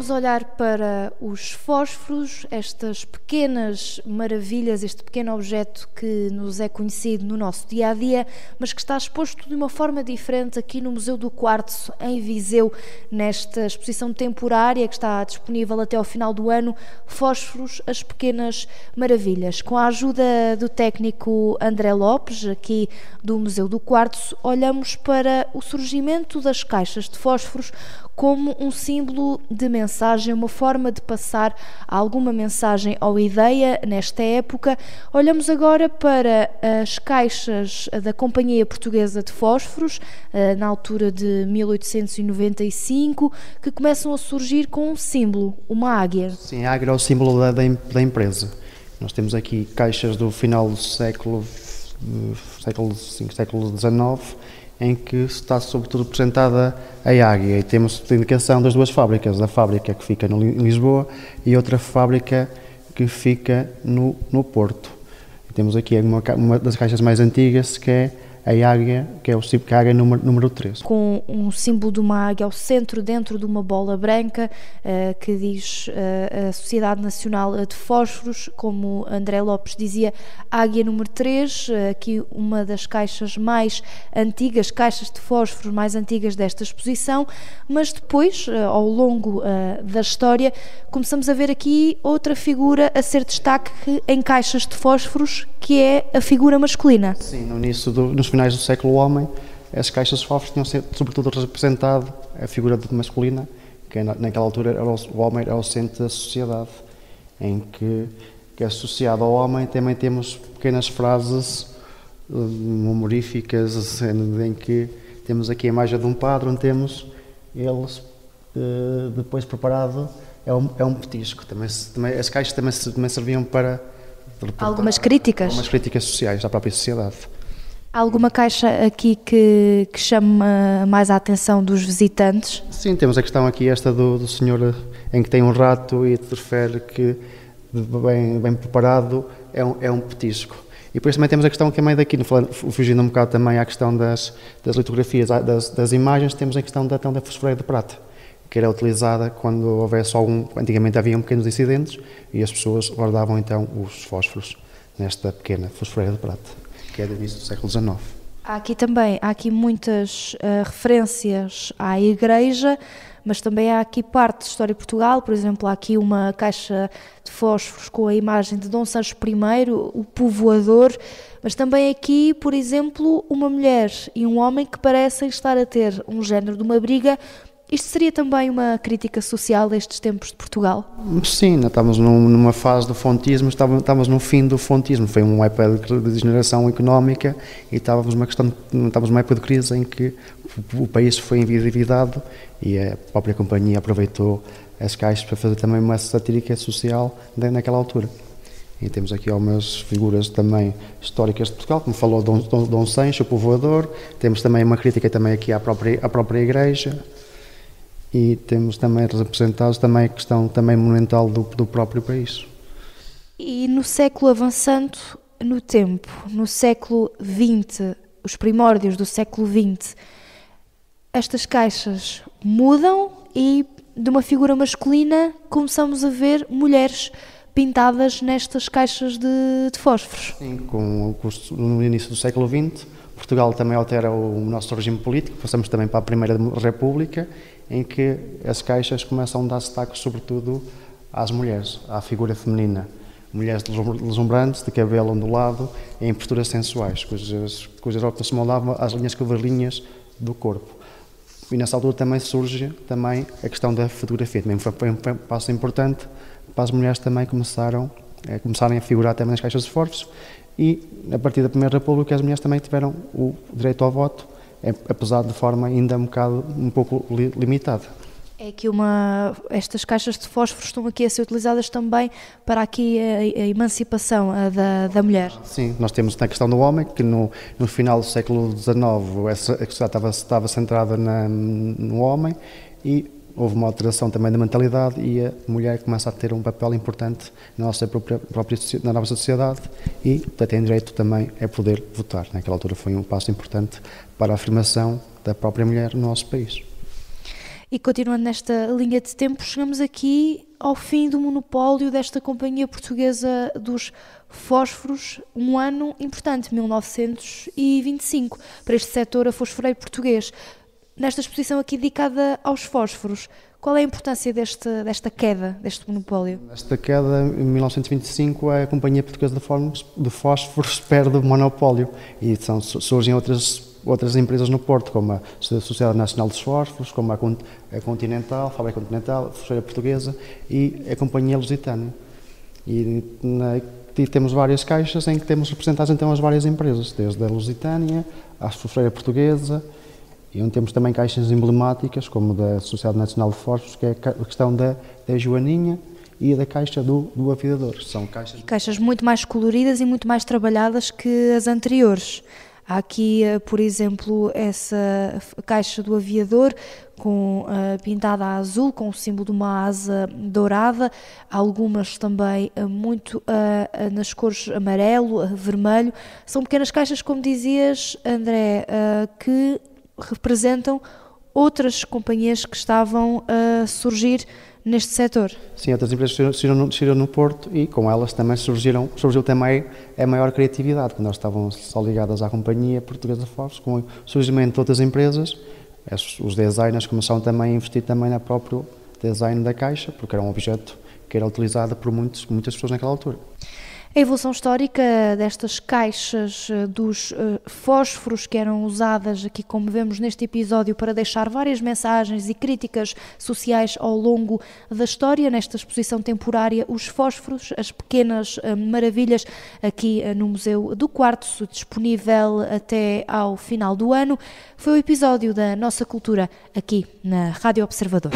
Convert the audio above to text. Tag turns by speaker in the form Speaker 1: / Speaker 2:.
Speaker 1: Vamos olhar para os fósforos, estas pequenas maravilhas, este pequeno objeto que nos é conhecido no nosso dia-a-dia, mas que está exposto de uma forma diferente aqui no Museu do Quartzo, em Viseu, nesta exposição temporária que está disponível até ao final do ano, Fósforos, as Pequenas Maravilhas. Com a ajuda do técnico André Lopes, aqui do Museu do Quartzo, olhamos para o surgimento das caixas de fósforos como um símbolo de mensagem, uma forma de passar alguma mensagem ou ideia nesta época. Olhamos agora para as caixas da Companhia Portuguesa de Fósforos, na altura de 1895, que começam a surgir com um símbolo, uma águia.
Speaker 2: Sim, a águia é o símbolo da empresa. Nós temos aqui caixas do final do século XIX, em que está sobretudo representada a águia, e temos a indicação das duas fábricas, a fábrica que fica em Lisboa e outra fábrica que fica no Porto. E temos aqui uma das caixas mais antigas, que é a águia, que é o símbolo, a águia número 3.
Speaker 1: Com um símbolo de uma águia ao centro, dentro de uma bola branca, que diz a Sociedade Nacional de Fósforos, como André Lopes dizia, águia número 3, aqui uma das caixas mais antigas, caixas de fósforos mais antigas desta exposição, mas depois, ao longo da história, começamos a ver aqui outra figura a ser destaque em caixas de fósforos, que é a figura masculina.
Speaker 2: Sim, nos finais do século homem, as caixas de fósforos tinham sobretudo representado a figura masculina, que naquela altura o homem era o centro da sociedade, em que associado ao homem também temos pequenas frases humoríficas, em que temos aqui a imagem de um padre, onde temos eles depois preparado, é um petisco. Também as caixas também serviam para
Speaker 1: algumas críticas
Speaker 2: sociais da própria sociedade.
Speaker 1: Há alguma caixa aqui que chama mais a atenção dos visitantes?
Speaker 2: Sim, temos a questão aqui esta do senhor em que tem um rato e te refere que bem preparado é um petisco. E depois também temos a questão que é meio daqui, fugindo um bocado também à questão das litografias, das imagens, temos a questão da fosforeira de prata, que era utilizada quando houvesse antigamente haviam pequenos incidentes e as pessoas guardavam então os fósforos nesta pequena fosforeira de prata, que é do início do século XIX.
Speaker 1: Há aqui muitas referências à Igreja, mas também há aqui parte de História de Portugal. Por exemplo, há aqui uma caixa de fósforos com a imagem de Dom Sancho I, o povoador, mas também aqui, por exemplo, uma mulher e um homem que parecem estar a ter um género de uma briga. Isto seria também uma crítica social destes tempos de Portugal?
Speaker 2: Sim, estamos numa fase do fontismo, estamos no fim do fontismo. Foi uma época de degeneração económica e estávamos numa época de crise em que o país foi endividado e a própria companhia aproveitou as caixas para fazer também uma satírica social naquela altura. E temos aqui algumas figuras também históricas de Portugal, como falou Dom Sancho, o povoador. Temos também uma crítica também aqui à própria Igreja. E temos também representados também a questão também monumental do próprio país.
Speaker 1: E no século avançando no tempo, no século XX, os primórdios do século XX, estas caixas mudam e de uma figura masculina começamos a ver mulheres pintadas nestas caixas de fósforos.
Speaker 2: Sim, no início do século XX, Portugal também altera o nosso regime político, passamos também para a Primeira República, em que as caixas começam a dar destaque sobretudo às mulheres, à figura feminina. Mulheres deslumbrantes, de cabelo ondulado e em posturas sensuais, cujas roupas se moldavam às linhas curvilíneas do corpo. E nessa altura também surge a questão da fotografia, também foi um passo importante para as mulheres também começarem a figurar também nas caixas de fósforos, e a partir da Primeira República as mulheres também tiveram o direito ao voto, apesar de forma ainda um pouco limitada.
Speaker 1: É que estas caixas de fósforo estão aqui a ser utilizadas também para aqui a emancipação da mulher.
Speaker 2: Sim, nós temos a questão do homem, que no final do século XIX a questão estava centrada no homem, e houve uma alteração também da mentalidade e a mulher começa a ter um papel importante na nossa na nossa sociedade e tem direito também a poder votar. Naquela altura foi um passo importante para a afirmação da própria mulher no nosso país.
Speaker 1: E continuando nesta linha de tempo, chegamos aqui ao fim do monopólio desta Companhia Portuguesa dos Fósforos, um ano importante, 1925, para este setor fosforeiro português. Nesta exposição aqui dedicada aos fósforos, qual é a importância desta queda, deste monopólio?
Speaker 2: Esta queda, em 1925, a Companhia Portuguesa de Fósforos perde o monopólio e surgem outras empresas no Porto, como a Sociedade Nacional dos Fósforos, como a Continental, a Fábrica Continental, a Fosforeira Portuguesa e a Companhia Lusitânia. E temos várias caixas em que temos representadas então as várias empresas, desde a Lusitânia à Fosforeira Portuguesa, e onde temos também caixas emblemáticas, como da Sociedade Nacional de Fósforos, que é a questão da Joaninha, e da caixa do Aviador. São
Speaker 1: caixas muito mais coloridas e muito mais trabalhadas que as anteriores. Há aqui, por exemplo, essa caixa do Aviador pintada a azul, com o símbolo de uma asa dourada. Há algumas também muito nas cores amarelo, vermelho. São pequenas caixas, como dizias, André, que representam outras companhias que estavam a surgir neste setor.
Speaker 2: Sim, outras empresas surgiram no Porto e com elas também surgiu também a maior criatividade, que nós estávamos só ligadas à Companhia Portuguesa de Fósforos. Com o surgimento de outras empresas, os designers começaram também a investir também no próprio design da caixa, porque era um objeto que era utilizado por muitas pessoas naquela altura.
Speaker 1: A evolução histórica destas caixas dos fósforos que eram usadas aqui, como vemos neste episódio, para deixar várias mensagens e críticas sociais ao longo da história, nesta exposição temporária Os Fósforos, as pequenas maravilhas, aqui no Museu do Quartzo, disponível até ao final do ano. Foi o episódio da Nossa Cultura aqui na Rádio Observador.